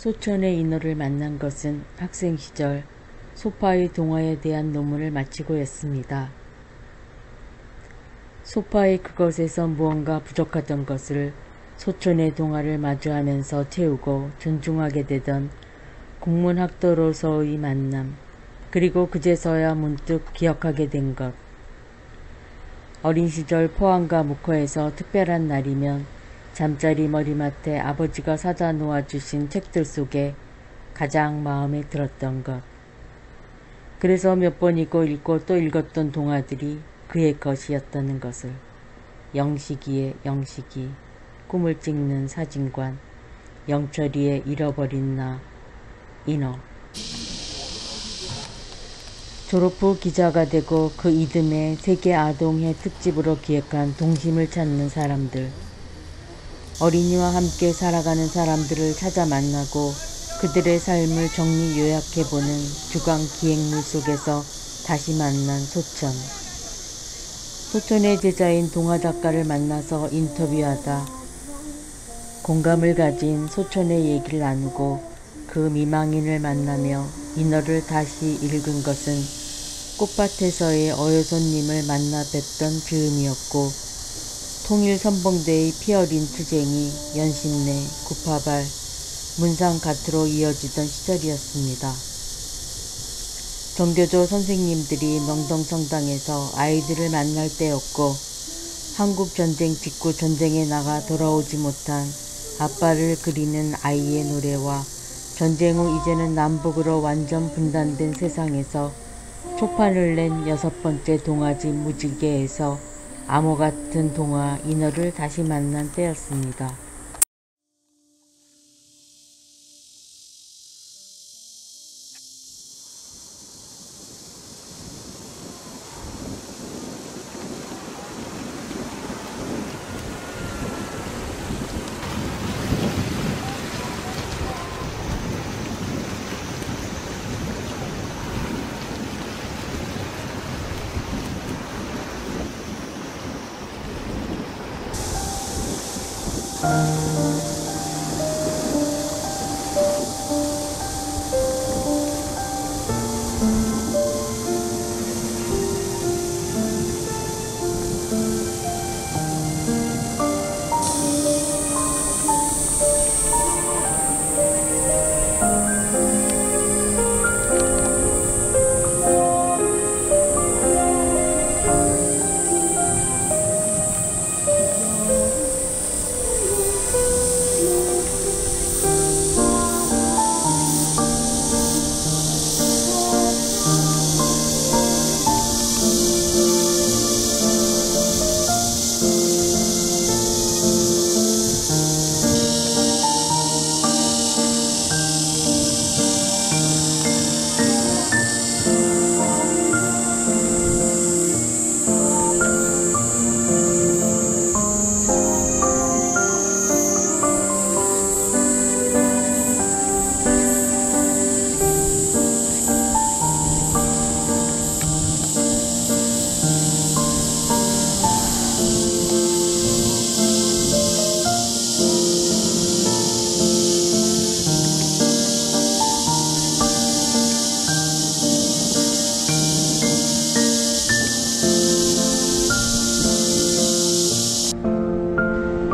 소천의 인어를 만난 것은 학생 시절 소파의 동화에 대한 논문을 마치고였습니다. 소파의 그것에서 무언가 부족하던 것을 소천의 동화를 마주하면서 채우고 존중하게 되던 국문학도로서의 만남, 그리고 그제서야 문득 기억하게 된 것. 어린 시절 포항과 묵호에서 특별한 날이면 잠자리 머리맡에 아버지가 사다 놓아주신 책들 속에 가장 마음에 들었던 것. 그래서 몇 번이고 읽고 또 읽었던 동화들이 그의 것이었다는 것을. 영식이의 영식이, 꿈을 찍는 사진관, 영철이의 잃어버린 나, 인어. 졸업 후 기자가 되고 그 이듬해 세계 아동해 특집으로 기획한 동심을 찾는 사람들. 어린이와 함께 살아가는 사람들을 찾아 만나고 그들의 삶을 정리 요약해보는 주간 기획물 속에서 다시 만난 소천. 소천의 제자인 동화 작가를 만나서 인터뷰하다 공감을 가진 소천의 얘기를 나누고 그 미망인을 만나며 인어를 다시 읽은 것은 꽃밭에서의 어여손님을 만나 뵀던 즈음이었고 통일선봉대의 피어린 투쟁이 연신내 구파발 문상가트로 이어지던 시절이었습니다. 전교조 선생님들이 명동성당에서 아이들을 만날 때였고 한국전쟁 직후 전쟁에 나가 돌아오지 못한 아빠를 그리는 아이의 노래와 전쟁 후 이제는 남북으로 완전 분단된 세상에서 초판을 낸 6번째 동화집 무지개에서 암호 같은 동화 인어를 다시 만난 때였습니다.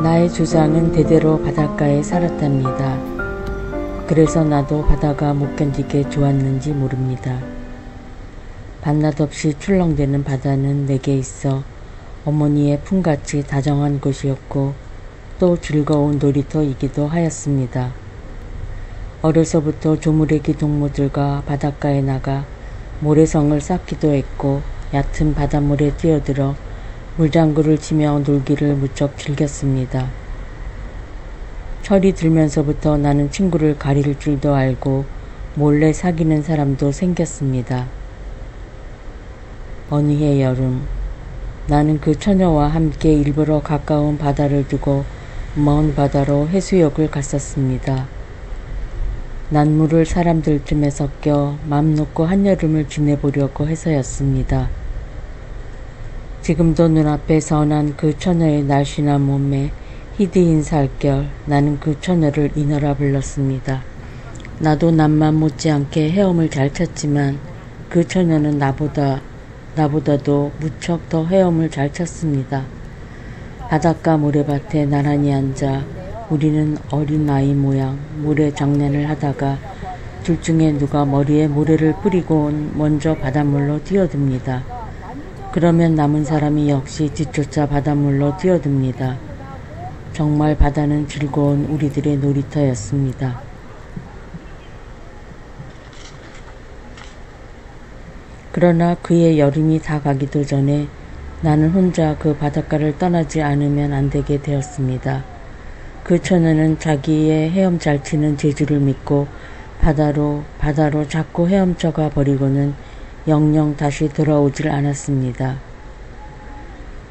나의 조상은 대대로 바닷가에 살았답니다. 그래서 나도 바다가 못 견디게 좋았는지 모릅니다. 밤낮 없이 출렁대는 바다는 내게 있어 어머니의 품같이 다정한 곳이었고 또 즐거운 놀이터이기도 하였습니다. 어려서부터 조무래기 동무들과 바닷가에 나가 모래성을 쌓기도 했고 얕은 바닷물에 뛰어들어 물장구를 치며 놀기를 무척 즐겼습니다. 철이 들면서부터 나는 친구를 가릴 줄도 알고 몰래 사귀는 사람도 생겼습니다. 어느 해 여름, 나는 그 처녀와 함께 일부러 가까운 바다를 두고 먼 바다로 해수욕을 갔었습니다. 난물을 사람들 틈에 섞여 맘 놓고 한여름을 지내보려고 해서였습니다. 지금도 눈앞에 선한 그 처녀의 날씬한 몸에 희디인 살결, 나는 그 처녀를 인어라 불렀습니다. 나도 남만 못지않게 헤엄을 잘 쳤지만 그 처녀는 나보다도 무척 더 헤엄을 잘 쳤습니다. 바닷가 모래밭에 나란히 앉아 우리는 어린 아이 모양 모래 장난을 하다가 둘 중에 누가 머리에 모래를 뿌리고 먼저 바닷물로 뛰어듭니다. 그러면 남은 사람이 역시 뒤쫓아 바닷물로 뛰어듭니다. 정말 바다는 즐거운 우리들의 놀이터였습니다. 그러나 그의 여름이 다 가기도 전에 나는 혼자 그 바닷가를 떠나지 않으면 안 되게 되었습니다. 그 처녀는 자기의 헤엄 잘 치는 재주를 믿고 바다로 자꾸 헤엄쳐가 버리고는 영영 다시 돌아오질 않았습니다.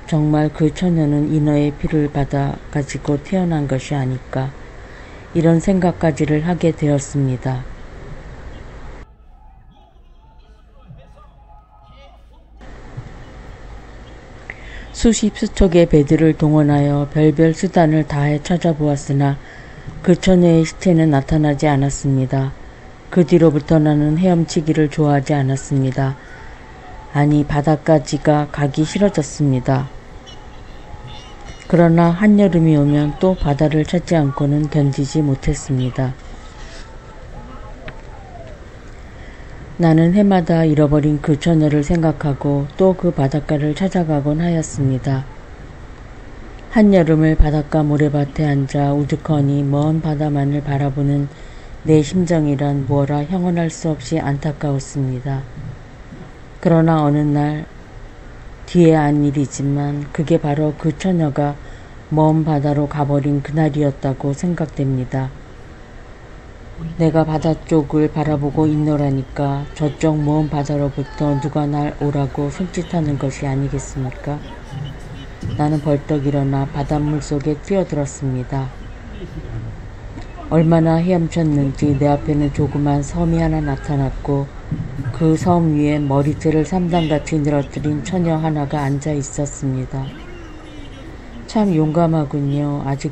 정말 그 처녀는 인어의 피를 받아 가지고 태어난 것이 아닐까, 이런 생각까지를 하게 되었습니다. 수십 수척의 배들을 동원하여 별별 수단을 다해 찾아보았으나 그 처녀의 시체는 나타나지 않았습니다. 그 뒤로부터 나는 헤엄치기를 좋아하지 않았습니다. 아니, 바다까지가 가기 싫어졌습니다. 그러나 한여름이 오면 또 바다를 찾지 않고는 견디지 못했습니다. 나는 해마다 잃어버린 그 처녀를 생각하고 또 그 바닷가를 찾아가곤 하였습니다. 한여름을 바닷가 모래밭에 앉아 우두커니 먼 바다만을 바라보는 내 심정이란 뭐라 형언할 수 없이 안타까웠습니다. 그러나 어느 날 뒤에 한 일이지만 그게 바로 그 처녀가 먼 바다로 가버린 그날이었다고 생각됩니다. 내가 바다 쪽을 바라보고 있노라니까 저쪽 먼 바다로부터 누가 날 오라고 손짓하는 것이 아니겠습니까? 나는 벌떡 일어나 바닷물 속에 뛰어들었습니다. 얼마나 헤엄쳤는지 내 앞에는 조그만 섬이 하나 나타났고 그 섬 위에 머리채를 3단같이 늘어뜨린 처녀 하나가 앉아 있었습니다. 참 용감하군요. 아직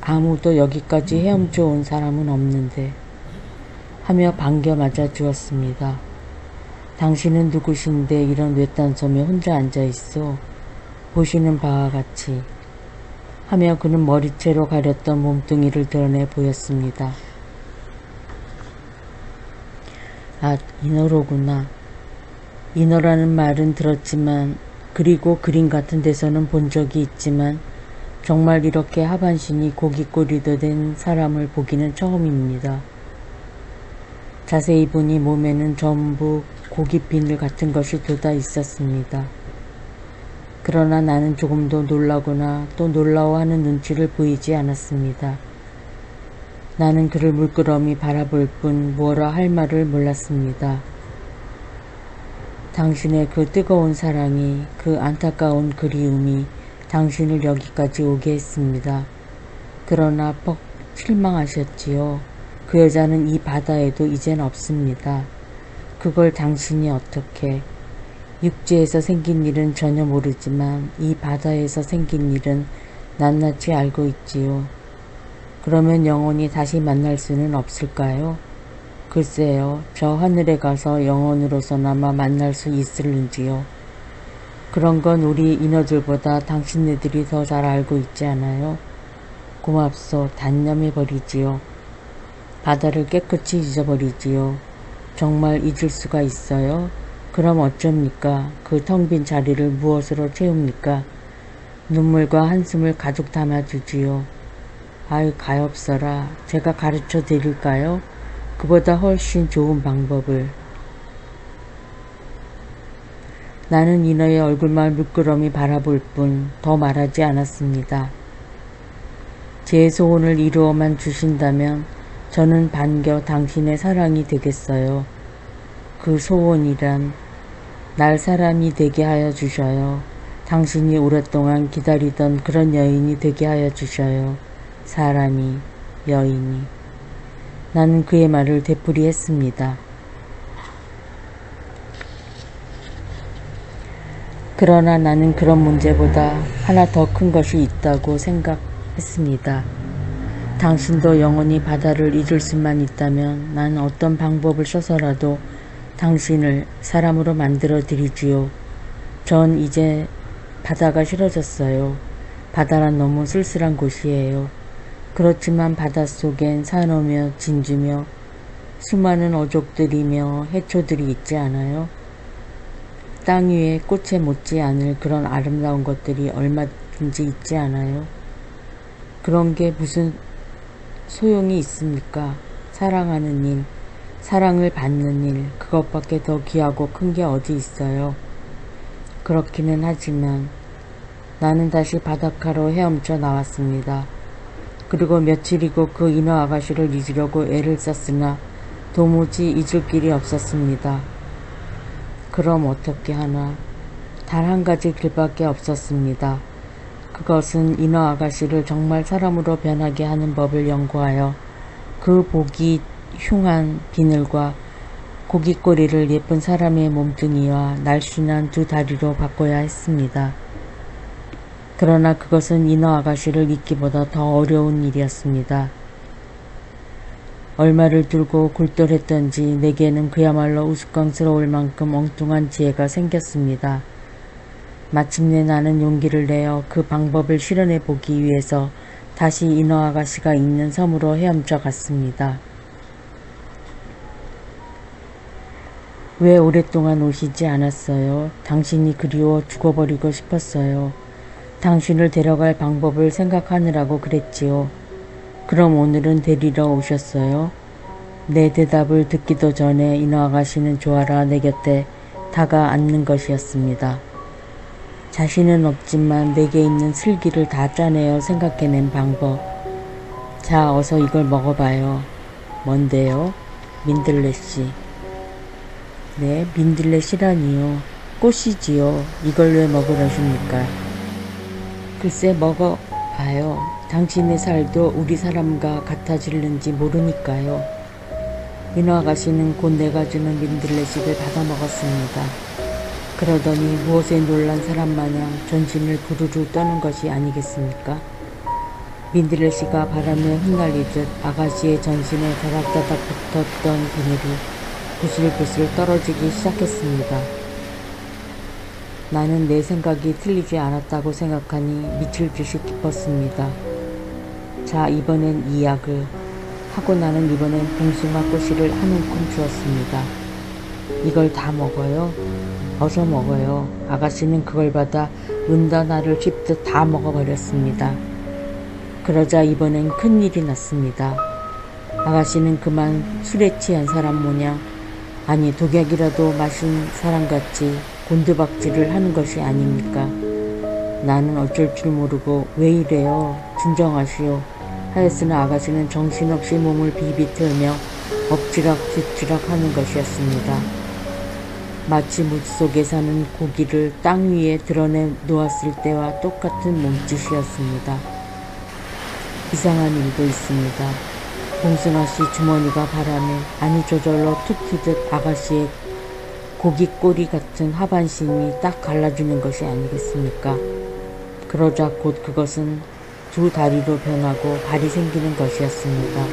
아무도 여기까지 헤엄쳐 온 사람은 없는데, 하며 반겨 맞아 주었습니다. 당신은 누구신데 이런 외딴 섬에 혼자 앉아 있어? 보시는 바와 같이, 하며 그는 머리채로 가렸던 몸뚱이를 드러내 보였습니다. 아, 인어로구나. 인어라는 말은 들었지만, 그리고 그림 같은 데서는 본 적이 있지만 정말 이렇게 하반신이 고깃꼬리도 된 사람을 보기는 처음입니다. 자세히 보니 몸에는 전부 고깃비늘 같은 것이 돋아 있었습니다. 그러나 나는 조금도 놀라거나 또 놀라워하는 눈치를 보이지 않았습니다. 나는 그를 물끄러미 바라볼 뿐 뭐라 할 말을 몰랐습니다. 당신의 그 뜨거운 사랑이, 그 안타까운 그리움이 당신을 여기까지 오게 했습니다. 그러나 퍽 실망하셨지요. 그 여자는 이 바다에도 이젠 없습니다. 그걸 당신이 어떻게, 육지에서 생긴 일은 전혀 모르지만 이 바다에서 생긴 일은 낱낱이 알고 있지요. 그러면 영원히 다시 만날 수는 없을까요? 글쎄요, 저 하늘에 가서 영원으로서나마 만날 수 있을는지요. 그런 건 우리 인어들보다 당신네들이 더 잘 알고 있지 않아요? 고맙소. 단념해버리지요. 바다를 깨끗이 잊어버리지요. 정말 잊을 수가 있어요? 그럼 어쩝니까? 그 텅 빈 자리를 무엇으로 채웁니까? 눈물과 한숨을 가득 담아주지요. 아이, 가엾어라. 제가 가르쳐 드릴까요? 그보다 훨씬 좋은 방법을. 나는 인어의 얼굴만 물끄러미 바라볼 뿐 더 말하지 않았습니다. 제 소원을 이루어만 주신다면 저는 반겨 당신의 사랑이 되겠어요. 그 소원이란 날 사람이 되게 하여 주셔요. 당신이 오랫동안 기다리던 그런 여인이 되게 하여 주셔요. 사람이, 여인이. 나는 그의 말을 되풀이했습니다. 그러나 나는 그런 문제보다 하나 더 큰 것이 있다고 생각했습니다. 당신도 영원히 바다를 잊을 수만 있다면 난 어떤 방법을 써서라도 당신을 사람으로 만들어 드리지요. 전 이제 바다가 싫어졌어요. 바다란 너무 쓸쓸한 곳이에요. 그렇지만 바닷속엔 산호며 진주며 수많은 어족들이며 해초들이 있지 않아요? 땅 위에 꽃에 못지 않을 그런 아름다운 것들이 얼마든지 있지 않아요? 그런 게 무슨 소용이 있습니까? 사랑하는 일, 사랑을 받는 일, 그것밖에 더 귀하고 큰 게 어디 있어요? 그렇기는 하지만 나는 다시 바닷가로 헤엄쳐 나왔습니다. 그리고 며칠이고 그 인어 아가씨를 잊으려고 애를 썼으나 도무지 잊을 길이 없었습니다. 그럼 어떻게 하나? 단 한 가지 길밖에 없었습니다. 그것은 인어 아가씨를 정말 사람으로 변하게 하는 법을 연구하여 그 보기 흉한 비늘과 고깃꼬리를 예쁜 사람의 몸뚱이와 날씬한 두 다리로 바꿔야 했습니다. 그러나 그것은 인어 아가씨를 잊기보다 더 어려운 일이었습니다. 얼마를 들고 굴돌했던지 내게는 그야말로 우스꽝스러울 만큼 엉뚱한 지혜가 생겼습니다. 마침내 나는 용기를 내어 그 방법을 실현해 보기 위해서 다시 인어 아가씨가 있는 섬으로 헤엄쳐 갔습니다. 왜 오랫동안 오시지 않았어요? 당신이 그리워 죽어버리고 싶었어요. 당신을 데려갈 방법을 생각하느라고 그랬지요. 그럼 오늘은 데리러 오셨어요? 내 대답을 듣기도 전에 인어 아가씨는 조아라 내 곁에 다가 앉는 것이었습니다. 자신은 없지만 내게 있는 슬기를 다 짜내어 생각해낸 방법. 자, 어서 이걸 먹어봐요. 뭔데요? 민들레씨. 네, 민들레씨라니요. 꽃이지요. 이걸 왜 먹으려십니까? 글쎄 먹어봐요. 당신의 살도 우리 사람과 같아질는지 모르니까요. 인어 아가씨는 곧 내가 주는 민들레씨를 받아 먹었습니다. 그러더니 무엇에 놀란 사람 마냥 전신을 부르르 떠는 것이 아니겠습니까? 민들레씨가 바람에 흩날리듯 아가씨의 전신에 다닥다닥 붙었던 비늘이 부슬부슬 떨어지기 시작했습니다. 나는 내 생각이 틀리지 않았다고 생각하니 미칠 듯이 기뻤습니다. 자, 이번엔 이 약을 하고 나는 이번엔 봉숭아 꼬시를 한 움큼 주었습니다. 이걸 다 먹어요? 어서 먹어요. 아가씨는 그걸 받아 은다 나를 씹듯 다 먹어버렸습니다. 그러자 이번엔 큰일이 났습니다. 아가씨는 그만 술에 취한 사람 모양, 아니 독약이라도 마신 사람같이 곤두박질을 하는 것이 아닙니까? 나는 어쩔 줄 모르고 왜 이래요? 진정하시오. 하였으나 아가씨는 정신없이 몸을 비비틀며 엎지락 뒤치락 하는 것이었습니다. 마치 물속에 사는 고기를 땅 위에 드러내 놓았을 때와 똑같은 몸짓이었습니다. 이상한 일도 있습니다. 봉숭아씨 주머니가 바람에 아니 저절로 툭 튀듯 아가씨의 고깃꼬리 같은 하반신이 딱 갈라지는 것이 아니겠습니까? 그러자 곧 그것은 두 다리로 변하고 발이 생기는 것이었습니다.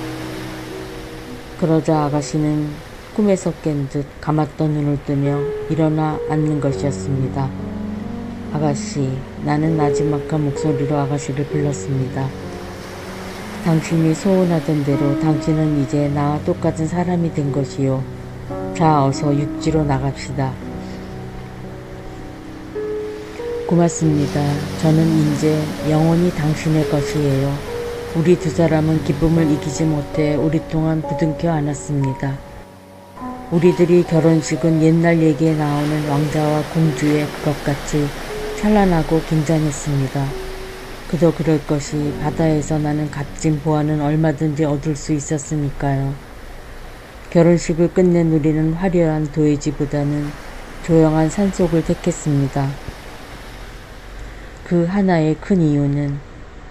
그러자 아가씨는 꿈에서 깬 듯 감았던 눈을 뜨며 일어나 앉는 것이었습니다. 아가씨, 나는 나지막한 목소리로 아가씨를 불렀습니다. 당신이 소원하던 대로 당신은 이제 나와 똑같은 사람이 된 것이요. 자, 어서 육지로 나갑시다. 고맙습니다. 저는 이제 영원히 당신의 것이에요. 우리 두 사람은 기쁨을 이기지 못해 오랫동안 부둥켜 안았습니다. 우리들이 결혼식은 옛날 얘기에 나오는 왕자와 공주의 그것같이 찬란하고 굉장했습니다. 그도 그럴 것이 바다에서 나는 값진 보화는 얼마든지 얻을 수 있었으니까요. 결혼식을 끝낸 우리는 화려한 도회지보다는 조용한 산속을 택했습니다. 그 하나의 큰 이유는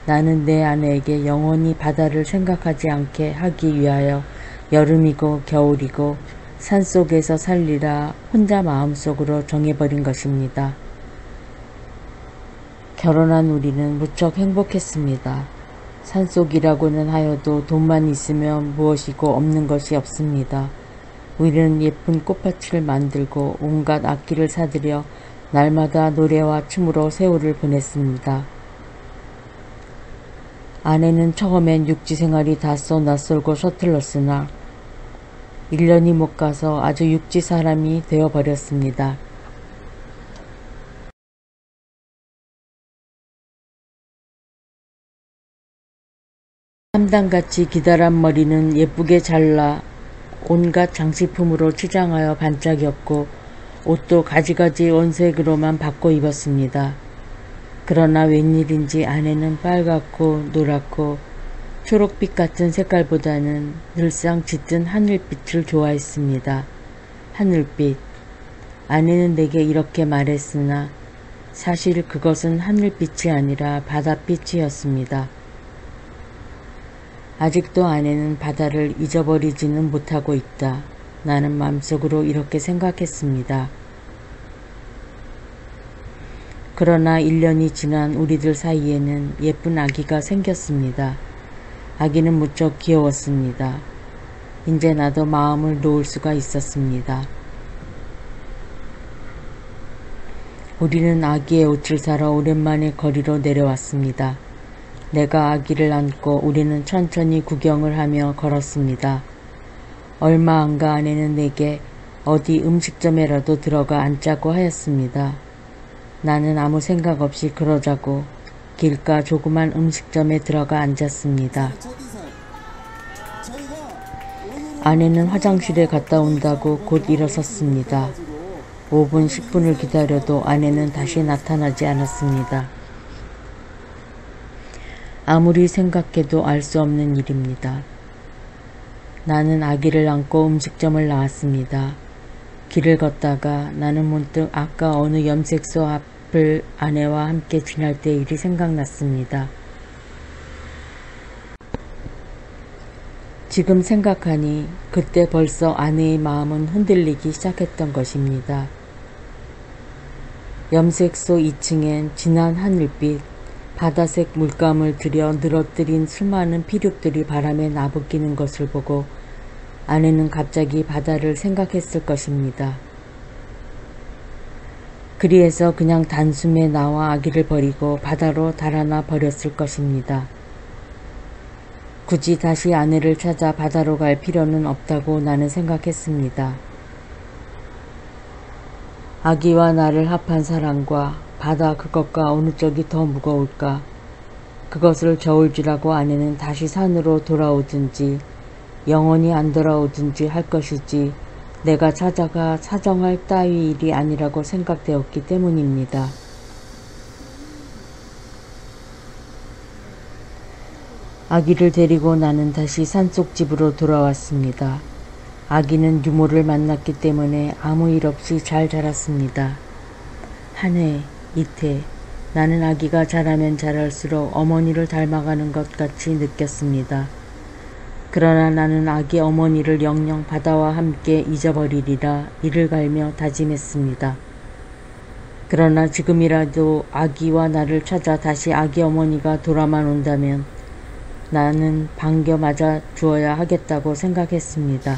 나는 내 아내에게 영원히 바다를 생각하지 않게 하기 위하여 여름이고 겨울이고 산속에서 살리라 혼자 마음속으로 정해버린 것입니다. 결혼한 우리는 무척 행복했습니다. 산속이라고는 하여도 돈만 있으면 무엇이고 없는 것이 없습니다. 우리는 예쁜 꽃밭을 만들고 온갖 악기를 사들여 날마다 노래와 춤으로 세월을 보냈습니다. 아내는 처음엔 육지 생활이 다소 낯설고 서툴렀으나 1년이 못 가서 아주 육지 사람이 되어버렸습니다. 삼단같이 기다란 머리는 예쁘게 잘라 온갖 장식품으로 치장하여 반짝였고 옷도 가지가지 원색으로만 바꿔 입었습니다. 그러나 웬일인지 아내는 빨갛고 노랗고 초록빛 같은 색깔보다는 늘상 짙은 하늘빛을 좋아했습니다. 하늘빛. 아내는 내게 이렇게 말했으나 사실 그것은 하늘빛이 아니라 바닷빛이었습니다. 아직도 아내는 바다를 잊어버리지는 못하고 있다. 나는 마음속으로 이렇게 생각했습니다. 그러나 1년이 지난 우리들 사이에는 예쁜 아기가 생겼습니다. 아기는 무척 귀여웠습니다. 이제 나도 마음을 놓을 수가 있었습니다. 우리는 아기의 옷을 사러 오랜만에 거리로 내려왔습니다. 내가 아기를 안고 우리는 천천히 구경을 하며 걸었습니다. 얼마 안가 아내는 내게 어디 음식점에라도 들어가 앉자고 하였습니다. 나는 아무 생각 없이 그러자고 길가 조그만 음식점에 들어가 앉았습니다. 아내는 화장실에 갔다 온다고 곧 일어섰습니다. 5분 10분을 기다려도 아내는 다시 나타나지 않았습니다. 아무리 생각해도 알 수 없는 일입니다. 나는 아기를 안고 음식점을 나왔습니다. 길을 걷다가 나는 문득 아까 어느 염색소 앞을 아내와 함께 지날 때 일이 생각났습니다. 지금 생각하니 그때 벌써 아내의 마음은 흔들리기 시작했던 것입니다. 염색소 2층엔 진한 하늘빛, 바다색 물감을 들여 늘어뜨린 수많은 피륙들이 바람에 나부끼는 것을 보고 아내는 갑자기 바다를 생각했을 것입니다. 그리해서 그냥 단숨에 나와 아기를 버리고 바다로 달아나 버렸을 것입니다. 굳이 다시 아내를 찾아 바다로 갈 필요는 없다고 나는 생각했습니다. 아기와 나를 합한 사랑과 바다 그것과 어느 쪽이 더 무거울까? 그것을 저울질하고 아내는 다시 산으로 돌아오든지 영원히 안 돌아오든지 할 것이지 내가 찾아가 사정할 따위 일이 아니라고 생각되었기 때문입니다. 아기를 데리고 나는 다시 산속 집으로 돌아왔습니다. 아기는 유모를 만났기 때문에 아무 일 없이 잘 자랐습니다. 한 해, 이태, 나는 아기가 자라면 자랄수록 어머니를 닮아가는 것 같이 느꼈습니다. 그러나 나는 아기 어머니를 영영 바다와 함께 잊어버리리라 이를 갈며 다짐했습니다. 그러나 지금이라도 아기와 나를 찾아 다시 아기 어머니가 돌아만 온다면 나는 반겨 맞아 주어야 하겠다고 생각했습니다.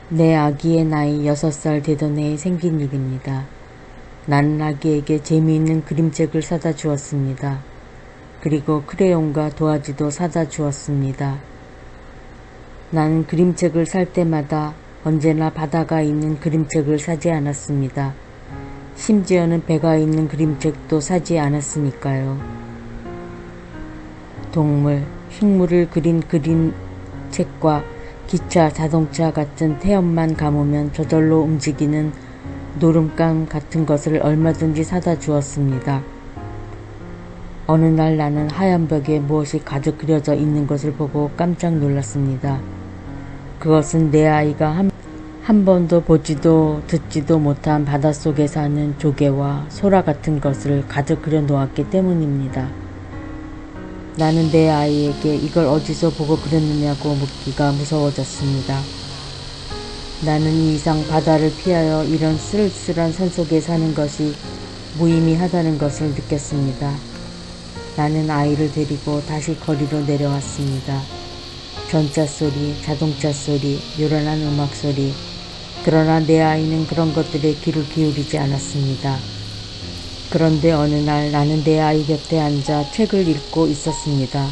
내 아기의 나이 6살 되던 해에 생긴 일입니다. 나는 아기에게 재미있는 그림책을 사다 주었습니다. 그리고 크레용과 도화지도 사다 주었습니다. 나는 그림책을 살 때마다 언제나 바다가 있는 그림책을 사지 않았습니다. 심지어는 배가 있는 그림책도 사지 않았으니까요. 동물, 식물을 그린 그림책과 기차, 자동차 같은 태엽만 감으면 저절로 움직이는 노름감 같은 것을 얼마든지 사다 주었습니다. 어느 날 나는 하얀 벽에 무엇이 가득 그려져 있는 것을 보고 깜짝 놀랐습니다. 그것은 내 아이가 한 번도 보지도 듣지도 못한 바닷속에 사는 조개와 소라 같은 것을 가득 그려 놓았기 때문입니다. 나는 내 아이에게 이걸 어디서 보고 그렸느냐고 묻기가 무서워졌습니다. 나는 이 이상 바다를 피하여 이런 쓸쓸한 산속에 사는 것이 무의미하다는 것을 느꼈습니다. 나는 아이를 데리고 다시 거리로 내려왔습니다. 전차 소리, 자동차 소리, 요란한 음악 소리. 그러나 내 아이는 그런 것들에 귀를 기울이지 않았습니다. 그런데 어느 날 나는 내 아이 곁에 앉아 책을 읽고 있었습니다.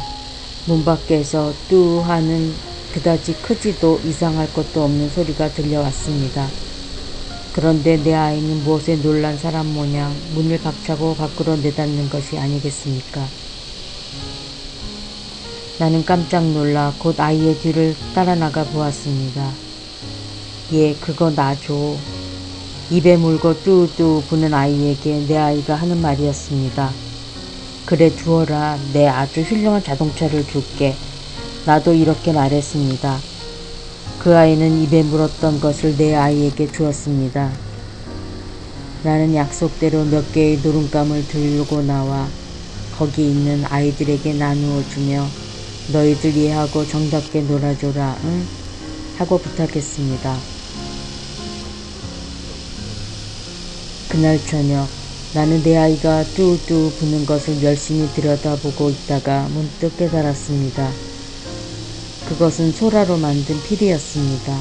문 밖에서 뚜 하는 그다지 크지도 이상할 것도 없는 소리가 들려왔습니다. 그런데 내 아이는 무엇에 놀란 사람 모양 문을 박차고 밖으로 내닫는 것이 아니겠습니까? 나는 깜짝 놀라 곧 아이의 뒤를 따라 나가 보았습니다. 예, 그거 놔줘. 입에 물고 뚜뚜 부는 아이에게 내 아이가 하는 말이었습니다. 그래 두어라. 내 아주 훌륭한 자동차를 줄게. 나도 이렇게 말했습니다. 그 아이는 입에 물었던 것을 내 아이에게 주었습니다. 나는 약속대로 몇 개의 노름감을 들고 나와 거기 있는 아이들에게 나누어 주며 너희들 이해하고 정답게 놀아줘라, 응? 하고 부탁했습니다. 그날 저녁 나는 내 아이가 뚜뚜 부는 것을 열심히 들여다보고 있다가 문득 깨달았습니다. 그것은 소라로 만든 필이었습니다.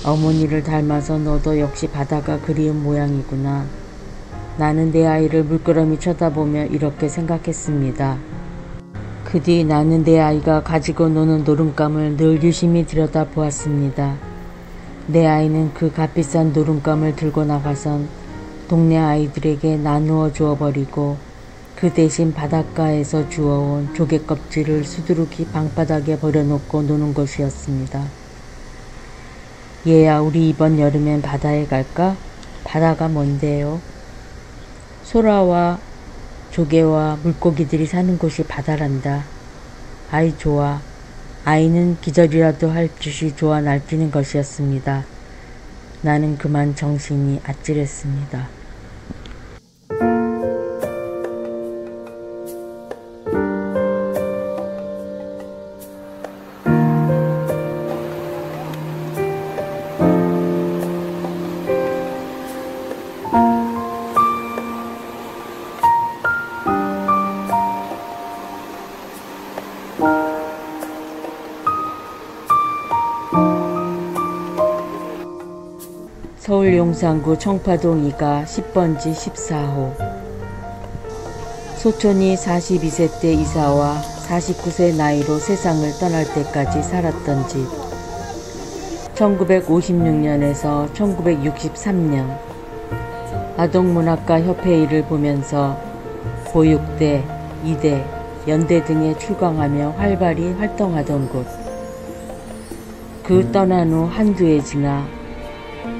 어머니를 닮아서 너도 역시 바다가 그리운 모양이구나. 나는 내 아이를 물끄러미 쳐다보며 이렇게 생각했습니다. 그 뒤 나는 내 아이가 가지고 노는 노름감을 늘 유심히 들여다보았습니다. 내 아이는 그 값비싼 노름감을 들고 나가선 동네 아이들에게 나누어 주어버리고 그 대신 바닷가에서 주워온 조개 껍질을 수두룩이 방바닥에 버려놓고 노는 것이었습니다. 얘야, 우리 이번 여름엔 바다에 갈까? 바다가 뭔데요? 소라와 조개와 물고기들이 사는 곳이 바다란다. 아이 좋아. 아이는 기절이라도 할 짓이 좋아 날뛰는 것이었습니다. 나는 그만 정신이 아찔했습니다. 서울 용산구 청파동 2가 10번지 14호. 소촌이 42세 때 이사와 49세 나이로 세상을 떠날 때까지 살았던 집. 1956년에서 1963년 아동문학가 협회 일을 보면서 보육대, 이대, 연대 등에 출강하며 활발히 활동하던 곳. 그 떠난 후 한두 해 지나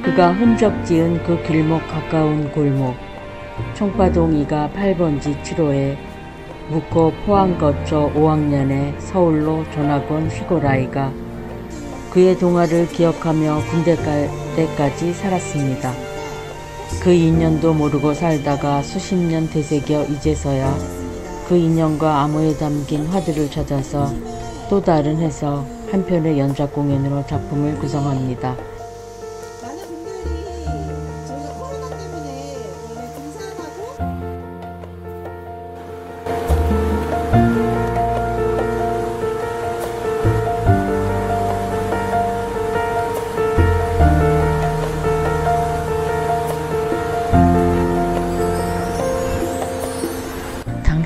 그가 흔적 지은 그 길목 가까운 골목, 청파동 2가 8번지 7호에 묵호 포항 거쳐 5학년에 서울로 전학 온 시골 아이가 그의 동화를 기억하며 군대 갈 때까지 살았습니다. 그 인연도 모르고 살다가 수십 년 되새겨 이제서야 그 인연과 암호에 담긴 화들을 찾아서 또 다른 해석 한 편의 연작 공연으로 작품을 구성합니다.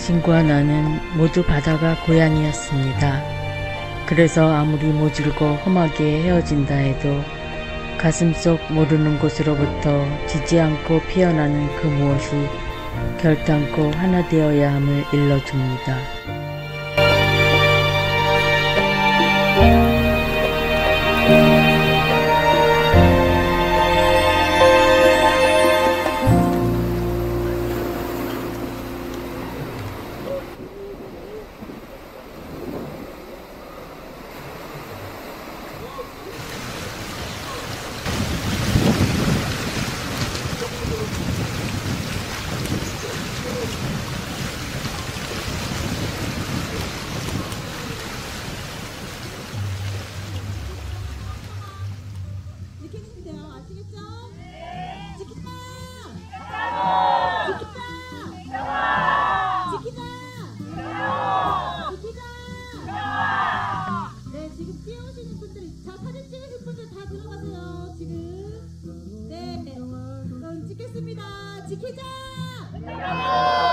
당신과 나는 모두 바다가 고향이었습니다. 그래서 아무리 모질고 험하게 헤어진다 해도 가슴속 모르는 곳으로부터 지지 않고 피어나는 그 무엇이 결단코 하나 되어야 함을 일러줍니다. 지키자!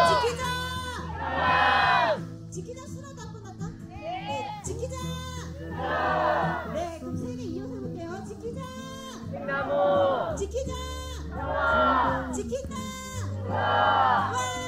지키자! 지키자 수라도 한번 할까? 네, 지키자! 네, 그럼 세 개 이어서 해볼게요. 지키자! 지키자! 지키자! 와!